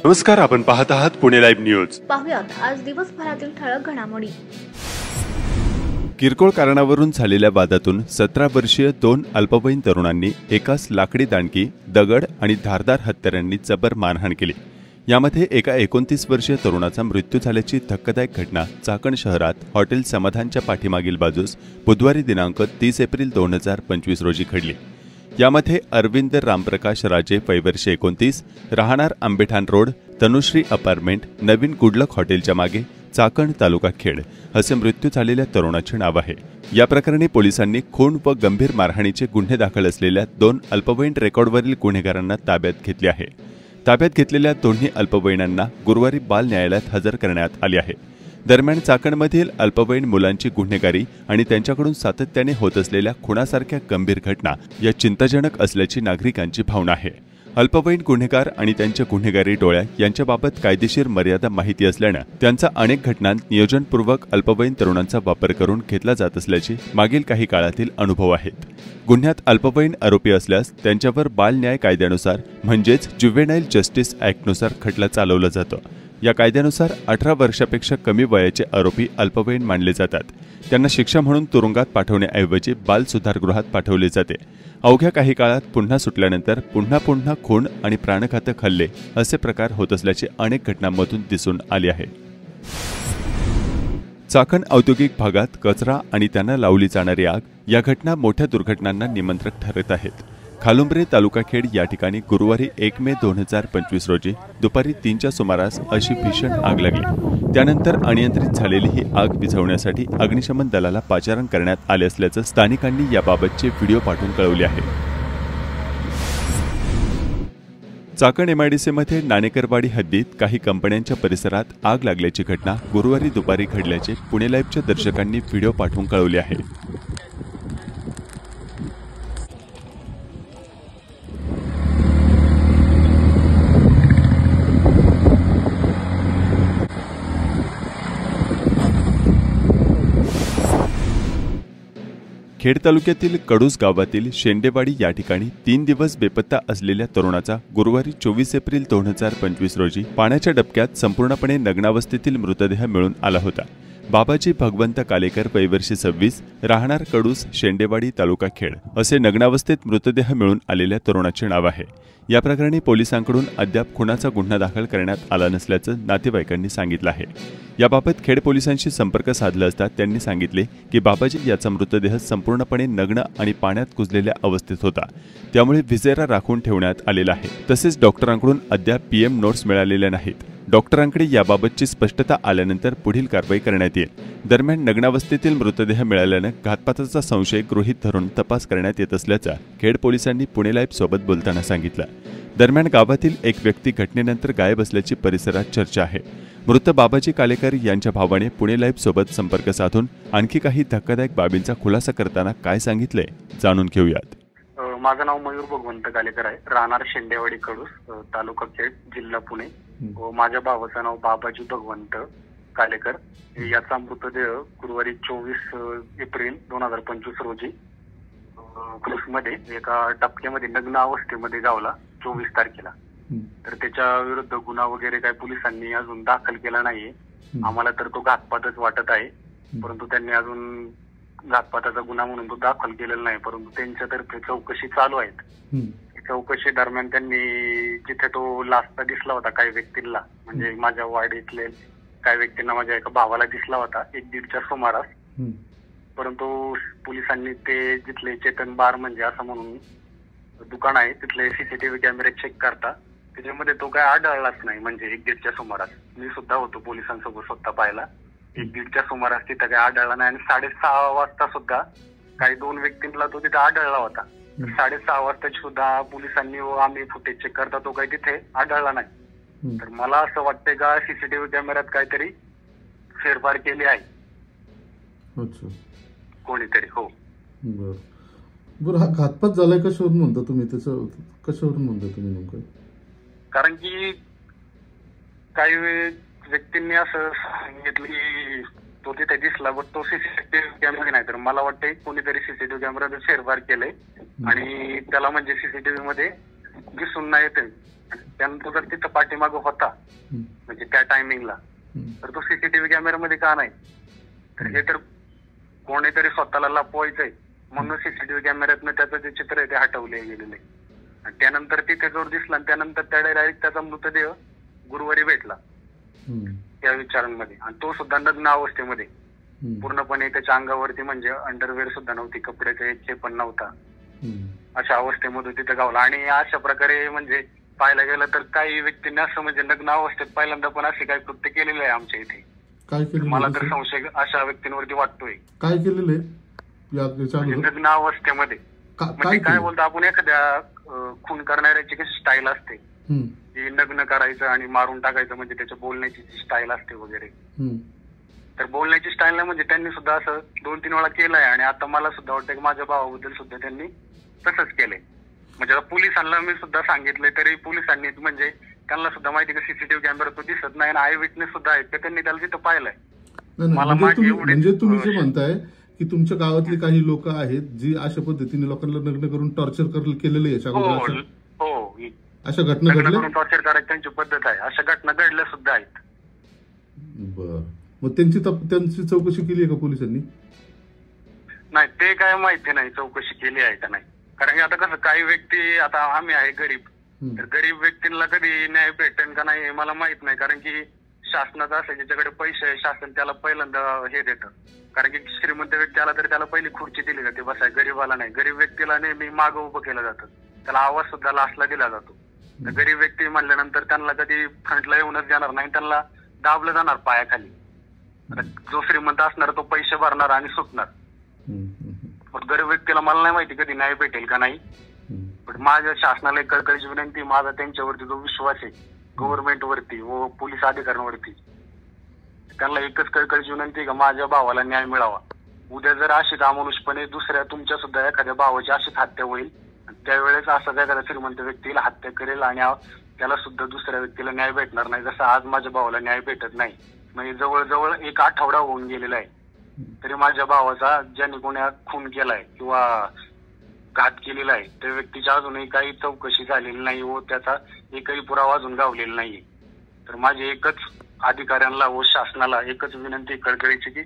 नमस्कार, आपण पाहत आहात पुणे लाईव्ह न्यूज. पाहुयात आज दिवसभरातील ठळक घडामोडी. किरकोळ कारणावरून झालेल्या वादातून 17 वर्षीय 2 अल्पवयीन तरुणांनी एकास लाकडी दांडकी, दगड आणि धारदार हत्यारांनी जबर मारहाण केली. यामध्ये एका 29 वर्षीय तरुणाचा मृत्यू झाल्याची धक्कादायक घटना चाकण शहरात हॉटेल समाधानच्या पाठीमागील बाजूस बुधवारी दिनांक 30 एप्रिल 2025 रोजी घडली. यामध्ये अरविंद रामप्रकाश राजे वयवर्ष 29, राहणार आंबेठाण रोड, तनुश्री अपार्टमेंट, नवीन गुडलक हॉटेलच्या मागे, चाकण, तालुका खेड असे मृत्यू झालेल्या तरुणाचे नाव आहे. या प्रकरणी पोलिसांनी खून व गंभीर मारहाणीचे गुन्हे दाखल असलेल्या 2 अल्पवयीन रेकॉर्डवरील गुन्हेगारांना ताब्यात घेतले आहे. ताब्यात घेतलेल्या दोन्ही अल्पवयीनांना गुरुवारी बाल न्यायालयात हजर करण्यात आले आहे. दरम्यान चाकणमधील अल्पवयीन मुलांची गुन्हेगारी आणि त्यांच्याकडून सातत्याने होत असलेल्या खुनासारख्या गंभीर घटना या चिंताजनक असल्याची नागरिकांची भावना आहे. अल्पवयीन गुन्हेगार आणि त्यांच्या गुन्हेगारी डोळ्या यांच्याबाबत कायदेशीर मर्यादा माहिती असल्यानं त्यांचा अनेक घटनांत नियोजनपूर्वक अल्पवयीन तरुणांचा वापर करून घेतला जात असल्याचे मागील काही काळातील अनुभव आहेत. गुन्ह्यात अल्पवयीन आरोपी असल्यास त्यांच्यावर बाल न्याय कायद्यानुसार म्हणजेच ज्युव्हेनाईल जस्टिस ॲक्टनुसार खटला चालवला जातो. या कायद्यानुसार 18 वर्षापेक्षा कमी वयाचे आरोपी अल्पवयीन मानले जातात. त्यांना शिक्षा म्हणून तुरुंगात पाठवण्याऐवजी बाल सुधारगृहात पाठवले जाते. अवघ्या काही काळात पुन्हा सुटल्यानंतर पुन्हा खून आणि प्राणघातक हल्ले असे प्रकार होत असल्याचे अनेक घटनांमधून दिसून आले आहे. चाकण औद्योगिक भागात कचरा आणि त्यांना लावली जाणारी आग या घटना मोठ्या दुर्घटनांना निमंत्रक ठरत आहेत. खालुंब्रे तालुका खेड या ठिकाणी गुरुवारी 1 मे 2025 रोजी दुपारी 3च्या सुमारास अशी भीषण आग लागली. त्यानंतर अनियंत्रित झालेली ही आग विझवण्यासाठी अग्निशमन दलाला पाचारण करण्यात आले असल्याचं स्थानिकांनी याबाबतचे व्हिडिओ पाठवून कळवले आहे. चाकण एमआयडीसीमध्ये नाणेकरवाडी हद्दीत काही कंपन्यांच्या परिसरात आग लागल्याची घटना गुरुवारी दुपारी घडल्याचे पुणे लाईव्हच्या दर्शकांनी व्हिडिओ पाठवून कळवले आहे. खेड तालुक्यातील कडूस गावातील शेंडेवाडी या ठिकाणी 3 दिवस बेपत्ता असलेल्या तरुणाचा गुरुवारी 24 एप्रिल 2025 रोजी पाण्याच्या डबक्यात संपूर्णपणे नग्नावस्थेतील मृतदेह मिळून आला होता. बाबाजी भगवंत कालेकर वयवर्ष 26, राहणार कडूस, शेंडेवाडी, तालुका खेड असे नग्नावस्थेत मृतदेह मिळून आलेल्या तरुणाचे नाव आहे. या प्रकरणी पोलिसांकडून अद्याप खुनाचा गुन्हा दाखल करण्यात आला नसल्याचं नातेवाईकांनी सांगितलं आहे. याबाबत खेड पोलिसांशी संपर्क साधला असता त्यांनी सांगितले की बाबाजी याचा मृतदेह संपूर्णपणे नग्न आणि पाण्यात कुजलेल्या अवस्थेत होता. त्यामुळे विजेरा राखून ठेवण्यात आलेला आहे. तसेच डॉक्टरांकडून अद्याप पीएम नोट्स मिळालेल्या नाहीत. डॉक्टरांकडे याबाबतची स्पष्टता आल्यानंतर पुढील कारवाई करण्यात येईल. दरम्यान नग्नावस्थेतील मृतदेह मिळाल्यानं घातपाताचा संशय गृहीत धरून तपास करण्यात येत असल्याचं खेड पोलिसांनी पुणे लाईव्ह सोबत बोलताना सांगितलं. दरम्यान गावातील एक व्यक्ती घटनेनंतर गायब असल्याची परिसरात चर्चा आहे. मृत बाबाजी कालेकर यांच्या भावाने पुणे लाईव्ह सोबत संपर्क साधून आणखी काही धक्कादायक बाबींचा खुलासा करताना काय सांगितले जाणून घेऊयात. माझं नाव मयूर भगवंत कालेकर आहे, राहणार शेंडेवाडी कडूस, तालुका खेड, जिल्हा पुणे. माझ्या भावाचं नाव बाबाजी भगवंत कालेकर. याचा मृतदेह गुरुवारी 24 एप्रिल 2025 रोजी मध्ये एका डबक्यामध्ये नग्न अवस्थेमध्ये गावला 24 तारखेला. तर त्याच्या विरुद्ध गुन्हा वगैरे काही पोलिसांनी अजून दाखल केला नाहीये. आम्हाला तर तो घातपातच वाटत आहे, परंतु त्यांनी अजून घातपाताचा गुन्हा म्हणून तो दाखल केलेला नाही. परंतु त्यांच्यातर्फे चौकशी चालू आहेत. चौकशी दरम्यान त्यांनी जिथे तो लास्टला दिसला होता काही व्यक्तींना, म्हणजे माझ्या वाडीतले काही व्यक्तींना माझ्या एका भावाला दिसला होता 1-1:30च्या सुमारास. परंतु पोलिसांनी ते जिथले चेतन बार म्हणजे असं म्हणून दुकान आहे तिथले सीसीटीव्ही कॅमेरे चेक करता त्याच्यामध्ये तो काय आढळलाच नाही. म्हणजे 1-1:30च्या सुमारास मी सुद्धा होतो पोलिसांसोबत स्वतः पाहायला. 1-1:30च्या सुमारास तिथं काही आढळला नाही. आणि 6:30 वाजता सुद्धा काही 2 व्यक्तींना तो तिथे आढळला होता. 6:30 वाजताची सुद्धा पोलिसांनी व आम्ही फुटेज चेक करता तो काही तिथे आढळला नाही. तर मला असं वाटतंय का सीसीटीव्ही कॅमेऱ्यात काहीतरी फेरफार केली आहे कोणीतरी. हो बरं, हा घातपात झालाय कशावरून म्हणता तुम्ही? त्याचं कशावरून म्हणता तुम्ही नेमकं? कारण की काही व्यक्तींनी असं सांगितलं की तो तिथे दिसला, बट तो सीसीटीव्ही कॅमेरा नाही. तर मला वाटतंय कोणीतरी सीसीटीव्ही कॅमेरा फेरफार केलंय आणि त्याला म्हणजे सीसीटीव्ही मध्ये दिसून नाही येते. त्यानंतर जर तिथं पाठीमागं होता म्हणजे त्या टायमिंगला, तर तो सीसीटीव्ही कॅमेरामध्ये का नाही? तर हे तर कोणीतरी स्वतःला लपवायचंय म्हणून सीसीटीव्ही कॅमेऱ्यातनं त्याचं जे चित्र आहे ते हटवले गेलेले. आणि त्यानंतर तिथे जोर दिसला आणि त्यानंतर त्या डायरेक्ट त्याचा मृतदेह गुरुवारी भेटला त्या विचारांमध्ये. आणि तो सुद्धा नग्न अवस्थेमध्ये, पूर्णपणे त्याच्या अंगावरती म्हणजे अंडरवेअर सुद्धा नव्हती, कपड्याचा एक पण नव्हता, अशा अवस्थेमध्ये तिथे गावला. आणि अशा प्रकारे म्हणजे पाहायला गेलं तर काही व्यक्तींनी असं म्हणजे नग्न अवस्थेत पहिल्यांदा पण असे काही कृत्य केलेले आहे आमच्या इथे. काय केलं? मला तर संशय अशा व्यक्तींवरती वाटतोय. काय केलेलं आहे नग्न अवस्थेमध्ये म्हणजे काय बोलतो आपण, एखाद्या खून करणाऱ्याची कशी स्टाईल असते की नग्न करायचं आणि मारून टाकायचं, म्हणजे त्याच्या बोलण्याची जी स्टाईल असते वगैरे. तर बोलण्याची स्टाईल नाही म्हणजे त्यांनी सुद्धा असं 2-3 वेळा केलंय. आणि आता मला सुद्धा वाटतं की माझ्या भावाबद्दल सुद्धा त्यांनी तसंच केलंय. म्हणजे आता पोलिसांना मी सुद्धा सांगितलंय, तरी पोलिसांनी म्हणजे त्यांना सुद्धा माहिती की सीसीटीव्ही कॅमेरा तो दिसत नाही आणि आय विटनेस सुद्धा आहेत तर त्यांनी त्याला तिथं पाहिलंय. म्हणजे तुम्ही जे म्हणताय की तुमच्या गावातले काही लोक आहेत जी अशा पद्धतीने लोकांना नग्न करून टॉर्चर केलेलं आहे? हो, अशा घटना घडल्या? टॉर्चर करायची त्यांची पद्धत आहे, अशा घटना घडल्या सुद्धा आहेत. बर, मग त्यांची चौकशी केली आहे का पोलिसांनी? नाही, ते काय माहिती नाही चौकशी केली आहे का नाही. कारण की आता कसं काही व्यक्ती, आता आम्ही आहे गरीब, तर गरीब व्यक्तींना कधी न्याय भेटेल का नाही मला माहित नाही. कारण की शासनाचं असं ज्याच्याकडे पैसे आहे शासन त्याला पहिल्यांदा हे देतं. कारण की श्रीमंत व्यक्ती आला तर त्याला पहिली खुर्ची दिली जाते बसाय, गरीबाला नाही. गरीब व्यक्तीला नेहमी मागं उभं केलं जातं, त्याला आवाज सुद्धा लास्टला दिला जातो. तर गरीब व्यक्ती म्हणल्यानंतर त्यांना कधी फ्रंटला येऊनच देणार नाही, त्यांना दाबलं जाणार पायाखाली. जो श्रीमंत असणार तो पैसे भरणार आणि सुटणार. गरीब व्यक्तीला मला नाही माहिती कधी न्याय भेटेल का नाही. पण माझ्या शासनाला एक कळकळीची विनंती, माझा त्यांच्यावरती जो विश्वास आहे गव्हर्नमेंटवरती व पोलीस अधिकाऱ्यांवरती, त्यांना एकच कळकळीची विनंती का माझ्या भावाला न्याय मिळावा. उद्या जर अशीच अमानुषपणे दुसऱ्या तुमच्या सुद्धा एखाद्या भावाची अशीच हत्या होईल, त्यावेळेस असाच एखाद्या श्रीमंत व्यक्तीला हत्या करेल आणि त्याला सुद्धा दुसऱ्या व्यक्तीला न्याय भेटणार नाही. जसं आज माझ्या भावाला न्याय भेटत नाही, म्हणजे जवळजवळ 1 आठवडा होऊन गेलेला आहे, तरी माझ्या भावाचा ज्याने कोणी खून केलाय किंवा घात केलेला आहे त्या व्यक्तीची अजूनही काही चौकशी झालेली नाही व त्याचा एकही पुरावा अजून गावलेला नाहीये. तर माझी एकच अधिकाऱ्यांना व शासनाला एकच विनंती कळकळीची की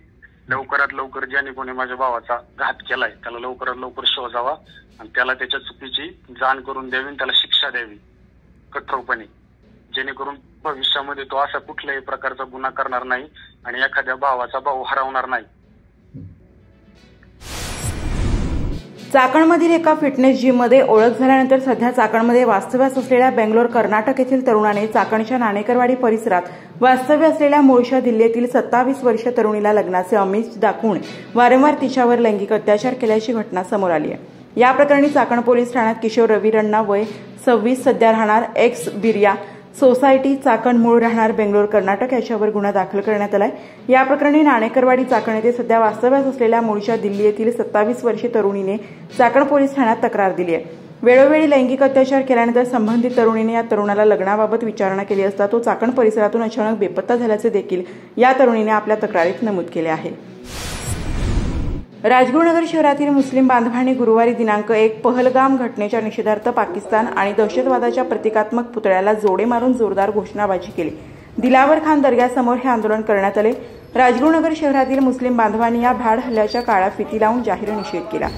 लवकरात लवकर ज्याने कोणी माझ्या भावाचा घात केलाय त्याला लवकरात लवकर शोधावा आणि त्याला त्याच्या चुकीची जाण करून द्यावी, त्याला शिक्षा द्यावी कठोरपणे, जेणेकरून भविष्यामध्ये तो असा कुठल्याही प्रकारचा गुन्हा करणार नाही आणि एखाद्या भावाचा भाऊ हरवणार नाही. चाकणमधील एका फिटनेस जिममध्ये ओळख झाल्यानंतर सध्या चाकणमध्ये वास्तव्यास असलेल्या बेंगलोर कर्नाटक येथील तरुणाने चाकणच्या नाणेकरवाडी परिसरात वास्तव्य असलेल्या मूळच्या दिल्लीतील 27 वर्षीय तरुणीला लग्नाचे आमिष दाखवून वारंवार तिच्यावर लैंगिक अत्याचार केल्याची घटना समोर आली आहे. या प्रकरणी चाकण पोलीस ठाण्यात किशोर रवी रण्णा वय 26 सध्या राहणार एक्स बिर्या सोसायटी चाकण मूळ राहणार बेंगलोर कर्नाटक याच्यावर गुन्हा दाखल करण्यात आलाय. या प्रकरणी नाणेकरवाडी चाकण येथे सध्या वास्तव्यास असलेल्या मूळच्या दिल्ली येथील 27 वर्षीय तरुणीने चाकण पोलीस ठाण्यात तक्रार दिली आहे. वेळोवेळी लैंगिक अत्याचार केल्यानंतर संबंधित तरुणीने या तरुणाला लग्नाबाबत विचारणा केली असता तो चाकण परिसरातून अचानक बेपत्ता झाल्याचे देखील या तरुणीने आपल्या तक्रारीत नमूद केले आहे. राजगुरुनगर शहरातील मुस्लिम बांधवांनी गुरुवारी दिनांक 1 पहलगाम घटनेच्या निषेधार्थ पाकिस्तान आणि दहशतवादाच्या प्रतिकात्मक पुतळ्याला जोडे मारून जोरदार घोषणाबाजी केली. दिलावर खान दर्ग्यासमोर हे आंदोलन करण्यात आले. राजगुरुनगर शहरातील मुस्लिम बांधवांनी या भ्याड हल्ल्याच्या काळ्या फिती लावून जाहीर निषेध केला.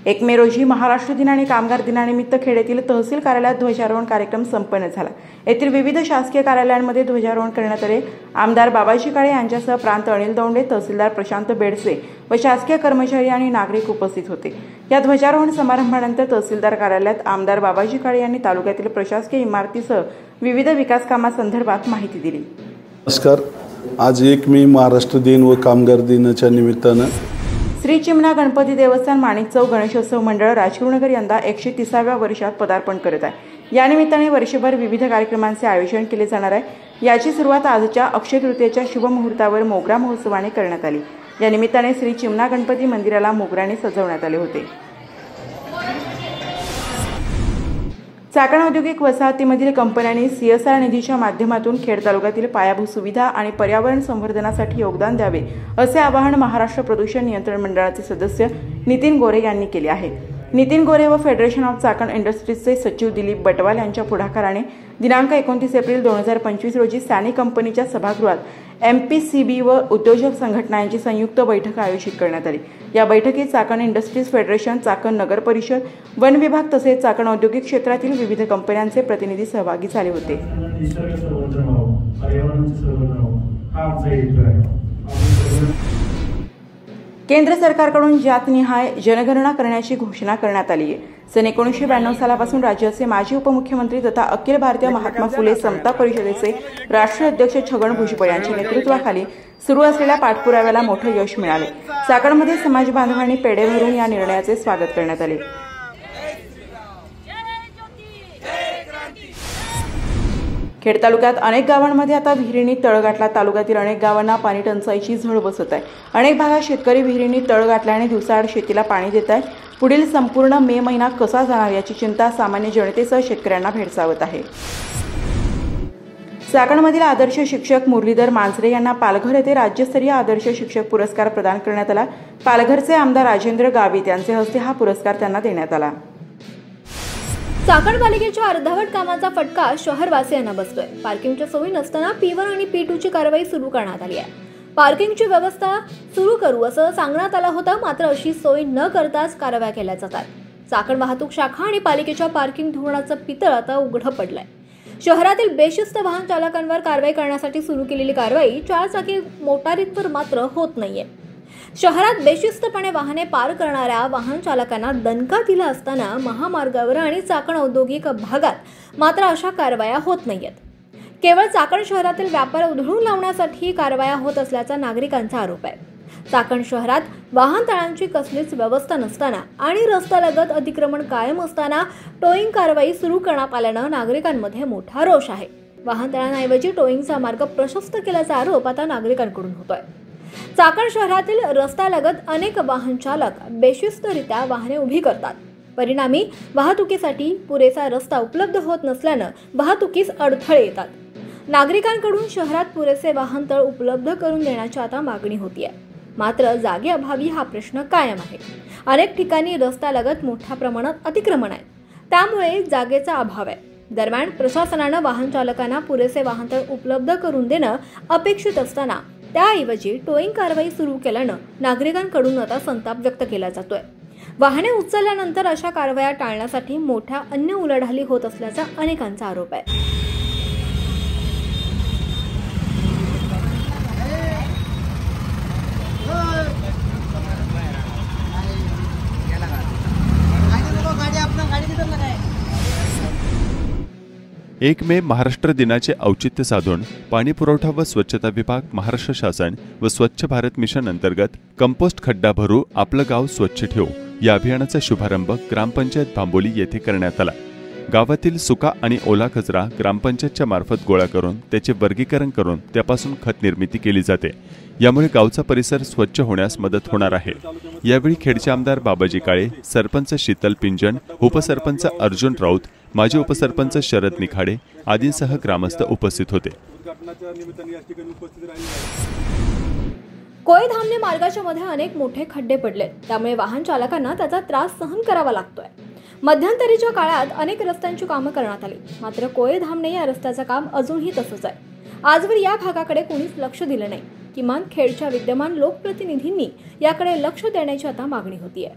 1 मे रोजी महाराष्ट्र दिन आणि कामगार दिनानिमित्त खेड येथील तहसील कार्यालयात ध्वजारोहण कार्यक्रम संपन्न झाला. येथील विविध शासकीय कार्यालयांमध्ये ध्वजारोहण करण्यात आले. आमदार बाबाजी काळे यांच्यासह प्रांत अनिल दौंडे, तहसीलदार प्रशांत बेडसे व शासकीय कर्मचारी आणि नागरिक उपस्थित होते. या ध्वजारोहण समारंभानंतर तहसीलदार कार्यालयात आमदार बाबाजी काळे यांनी तालुक्यातील प्रशासकीय इमारतीसह विविध विकास कामांसंदर्भात माहिती दिली. नमस्कार. आज 1 मे महाराष्ट्र दिन व कामगार दिनाच्या निमित्तानं श्री चिमणा गणपती देवस्थान माणिक चौक गणेशोत्सव मंडळ राजगुरुनगर यंदा 130व्या वर्षात पदार्पण करत आहे. या निमित्ताने वर्षभर विविध कार्यक्रमांचे आयोजन केले जाणार आहे. याची सुरुवात आजच्या अक्षय तृतीयेच्या शुभमुहूर्तावर मोगरा महोत्सवाने करण्यात आली. या निमित्ताने श्री चिमणा गणपती मंदिराला मोगऱ्याने सजवण्यात आले होते. चाकण औद्योगिक वसाहतीमधील कंपन्यांनी CSR निधीच्या माध्यमातून खेड तालुक्यातील पायाभूत सुविधा आणि पर्यावरण संवर्धनासाठी योगदान द्यावे असे आवाहन महाराष्ट्र प्रदूषण नियंत्रण मंडळाचे सदस्य नितीन गोरे यांनी केले आहे। नितीन गोरे व फेडरेशन ऑफ चाकण इंडस्ट्रीजचे सचिव दिलीप बटवाल यांच्या पुढाकाराने दिनांक 29 एप्रिल 2025 रोजी सॅनी कंपनीच्या सभागृहात MPCB व उद्योजक संघटना यांची संयुक्त बैठक आयोजित करण्यात आली। या बैठकीत चाकण इंडस्ट्रीज फेडरेशन, चाकण नगर परिषद, वन विभाग तसेच चाकण औद्योगिक क्षेत्रातील विविध कंपन्यांचे प्रतिनिधी सहभागी झाले होते। केंद्र सरकारकडून जातनिहाय जनगणना करण्याची घोषणा करण्यात आली आहे। सन 1992 सालापासून राज्याचे माजी उपमुख्यमंत्री तथा अखिल भारतीय महात्मा फुले समता परिषदेचे राष्ट्रीय अध्यक्ष छगन भुजबळ यांच्या नेतृत्वाखाली सुरू असलेल्या पाठपुराव्याला मोठे यश मिळाले। चाकणमध्ये समाज बांधवांनी पेढे भरून या निर्णयाचे स्वागत करण्यात आले। खेड तालुक्यात अनेक गावांमध्ये आता विहिरींनी तळ गाठला। तालुक्यातील अनेक गावांना पाणी टंचाईची झळ बसत आहे। अनेक भागात शेतकरी विहिरींनी तळ गाठल्याने दिवसाआड शेतीला पाणी देत आहे। पुढील संपूर्ण मे महिना कसा जाणार याची चिंता सामान्य जनतेसह शेतकऱ्यांना भेडसावत आहे। चाकणमधील आदर्श शिक्षक मुरलीधर मांजरे यांना पालघर येथे राज्यस्तरीय आदर्श शिक्षक पुरस्कार प्रदान करण्यात आला। पालघरचे आमदार राजेंद्र गावित यांचे हस्ते हा पुरस्कार त्यांना देण्यात आला। चाकण पालिकेच्या अर्धवट कामाचा फटका शहरवासियांना बसतोय। पार्किंगच्या सोयी नसताना P1 आणि P2 ची कारवाई सुरू करण्यात आली आहे। पार्किंगची व्यवस्था सुरू करू असं सांगण्यात आलं होतं, मात्र अशी सोय न करताच कारवाया केल्या जातात। चाकण वाहतूक शाखा आणि पालिकेच्या पार्किंग धोरणाचं पितळ आता उघडं पडलंय। शहरातील बेशिस्त वाहन चालकांवर कारवाई करण्यासाठी सुरू केलेली कारवाई 4 चाकी मोटारींवर मात्र होत नाहीये। शहरात बेशिस्तपणे वाहने पार करणाऱ्या वाहन चालकांना दणका दिला असताना महामार्गावर आणि चाकण औद्योगिक भागात मात्र अशा कारवाया होत नाहीयेत। केवळ चाकण शहरातील व्यापार उधळून लावण्यासाठी कारवाया होत असल्याचा नागरिकांचा आरोप आहे। चाकण शहरात वाहनतळांची कसलीच व्यवस्था नसताना आणि रस्त्यालगत अतिक्रमण कायम असताना टोईंग कारवाई सुरू करण्यात आल्यानं नागरिकांमध्ये मोठा रोष आहे। वाहनतळांऐवजी टोईंगचा मार्ग प्रशस्त केल्याचा आरोप आता नागरिकांकडून होतोय। चाकण शहरातील रस्त्यालगत अनेक वाहन चालक बेशिस्तरित्या वाहने उभी करतात। परिणामी वाहतुकीसाठी पुरेसा रस्ता उपलब्ध होत नसल्यानं वाहतुकीस अडथळे येतात। नागरिकांकडून शहरात पुरेसे वाहनतळ उपलब्ध करून देण्याची आता मागणी होतीये, मात्र जागेअभावी हा प्रश्न कायम आहे। अनेक ठिकाणी रस्त्यालगत मोठ्या प्रमाणात अतिक्रमण आहे, त्यामुळे जागेचा अभाव आहे। दरम्यान प्रशासनानं वाहन चालकांना पुरेसे वाहनतळ उपलब्ध करून देणं अपेक्षित असताना त्याऐवजी टोईंग कारवाई सुरू केल्यानं नागरिकांकडून आता संताप व्यक्त केला जातोय। वाहने उचलल्यानंतर अशा कारवाया टाळण्यासाठी मोठ्या अन्य उलाढाली होत असल्याचा अनेकांचा आरोप आहे। एक मे महाराष्ट्र दिनाचे औचित्य साधून पाणी पुरवठा व स्वच्छता विभाग, महाराष्ट्र शासन व स्वच्छ भारत मिशन अंतर्गत कंपोस्ट खड्डा भरू आपलं गाव स्वच्छ ठेवू या अभियानाचा शुभारंभ ग्रामपंचायत भांबोली येथे करण्यात आला। गावातील सुका आणि ओला कचरा ग्रामपंचायतच्या मार्फत गोळा करून त्याचे वर्गीकरण करून त्यापासून खत निर्मिती केली जाते। यामुळे गावचा परिसर स्वच्छ होण्यास मदत होणार आहे। यावेळी खेडचे आमदार बाबाजी काळे, सरपंच शीतल पिंजन, उपसरपंच अर्जुन राऊत, माजी उपसरपंच शरद निखाडे आदींसह ग्रामस्थ उपस्थित होते। कोय धामणे मार्गाच्या मध्ये अनेक मोठे खड्डे पडले, त्यामुळे वाहन चालकांना त्याचा त्रास सहन करावा लागतोय। मध्यंतरीच्या काळात अनेक रस्त्यांची कामं करण्यात आली, मात्र कोय धामणे या रस्त्याचं काम अजूनही तसंच आहे। आजवर या भागाकडे कोणीच लक्ष दिलं नाही। किमान खेडच्या विद्यमान लोकप्रतिनिधींनी याकडे लक्ष देण्याची आता मागणी होतीये।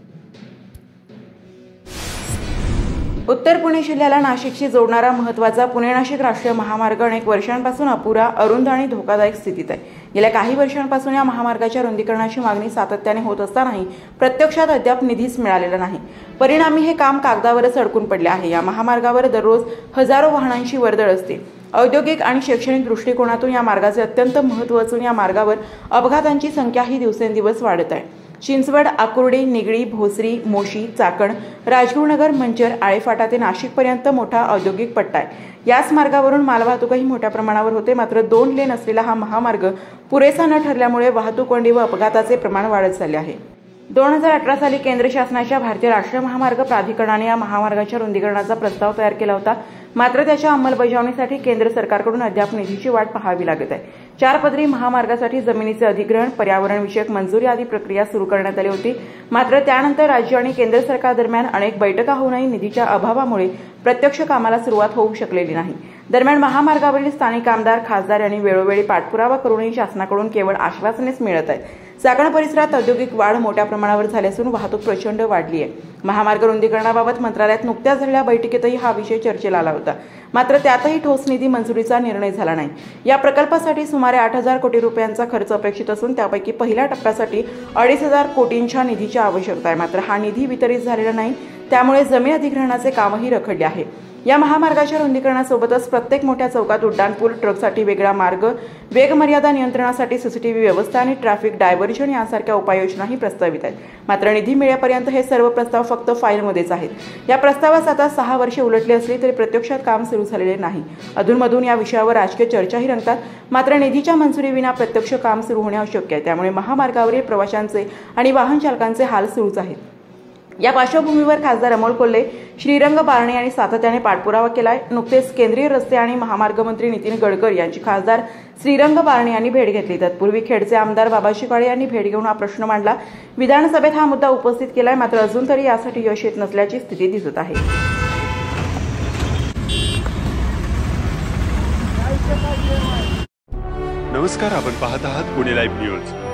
उत्तर पुणे जिल्ह्याला नाशिकशी जोडणारा महत्त्वाचा पुणे-नाशिक राष्ट्रीय महामार्ग अनेक वर्षांपासून अपुरा, अरुंद आणि धोकादायक स्थितीत आहे। गेल्या काही वर्षांपासून या महामार्गाच्या रुंदीकरणाची मागणी सातत्याने होत असतानाही प्रत्यक्षात अद्याप निधीच मिळालेला नाही। परिणामी हे काम कागदावरच अडकून पडले आहे। या महामार्गावर दररोज हजारो वाहनांची वर्दळ असते। औद्योगिक आणि शैक्षणिक दृष्टिकोनातून या मार्गाचे अत्यंत महत्त्व असून या मार्गावर अपघातांची संख्याही दिवसेंदिवस वाढत आहे। चिंचवड, आकुर्डी, निगडी, भोसरी, मोशी, चाकण, राजगुरुनगर, मंचर, आळेफाटा ते नाशिकपर्यंत मोठा औद्योगिक पट्टा आहे। याच मार्गावरून मालवाहतूकही मोठ्या प्रमाणावर होते, मात्र 2 लेन असलेला हा महामार्ग पुरेसा न ठरल्यामुळे वाहतूक कोंडी व अपघाताचे प्रमाण वाढत चालले आहे। 2018 साली केंद्र शासनाच्या भारतीय राष्ट्रीय महामार्ग प्राधिकरणाने या महामार्गाच्या रुंदीकरणाचा प्रस्ताव तयार केला होता. मात्र त्याच्या अंमलबजावणीसाठी केंद्र सरकारकडून अद्याप निधीची वाट पाहावी लागत आहे. 4 पदरी महामार्गासाठी जमिनीचे अधिग्रहण, पर्यावरणविषयक मंजुरी आदी प्रक्रिया सुरू करण्यात आली होती. मात्र त्यानंतर राज्य आणि केंद्र सरकार दरम्यान अनेक बैठका होऊनही निधीच्या अभावामुळे प्रत्यक्ष कामाला सुरुवात होऊ शकलेली नाही. दरम्यान महामार्गावरील स्थानिक आमदार, खासदार यांनी वेळोवेळी पाठपुरावा करूनही शासनाकडून केवळ आश्वासनेच मिळत आहेत. चाकण परिसरात औद्योगिक वाढ मोठ्या प्रमाणावर झाली असून वाहतूक प्रचंड वाढली आहे. महामार्ग रुंदीकरणाबाबत मंत्रालयात नुकत्याच झालेल्या बैठकीतही हा विषय चर्चेला आला होता. मात्र त्यातही ठोस निधी मंजुरीचा निर्णय झाला नाही. या प्रकल्पासाठी सुमारे 8,000 कोटी रुपयांचा खर्च अपेक्षित असून त्यापैकी पहिल्या टप्प्यासाठी 2,500 कोटींच्या निधीची आवश्यकता आहे. मात्र हा निधी वितरित झालेला नाही. त्यामुळे जमीन अधिग्रहणाचे कामही रखडले आहे. या महामार्गाच्या रुंदीकरणासोबतच प्रत्येक मोठ्या चौकात उड्डाणपूल, ट्रकसाठी वेगळा मार्ग, वेग मर्यादा नियंत्रणासाठी सीसीटीव्ही व्यवस्था आणि ट्रॅफिक डायव्हर्जन यांसारख्या उपाययोजनाही प्रस्तावित आहेत. मात्र निधी मिळेपर्यंत हे सर्व प्रस्ताव फक्त फाईलमध्येच आहेत. या प्रस्तावास आता 6 वर्षे उलटली असली तरी प्रत्यक्षात काम सुरू झालेले नाही. अधूनमधून या विषयावर राजकीय चर्चाही रंगतात. मात्र निधीच्या मंजुरीविना प्रत्यक्ष काम सुरू होणे अशक्य आहे. त्यामुळे महामार्गावरील प्रवाशांचे आणि वाहन चालकांचे हाल सुरूच आहेत. या पार्श्वभूमीवर खासदार अमोल कोल्हे, श्रीरंग बारणे यांनी सातत्याने पाठपुरावा केलाय. नुकतेच केंद्रीय रस्ते आणि महामार्ग मंत्री नितीन गडकरी यांची खासदार श्रीरंग बारणे यांनी भेट घेतली. तत्पूर्वी खेडचे आमदार बाबाजी काळे यांनी भेट घेऊन हा प्रश्न मांडला. विधानसभेत हा मुद्दा उपस्थित केलाय. मात्र अजून तरी यासाठी यश येत नसल्याची स्थिती दिसत आहे. नमस्कार, आपण पाहत आहात पुणे लाईव्ह न्यूज.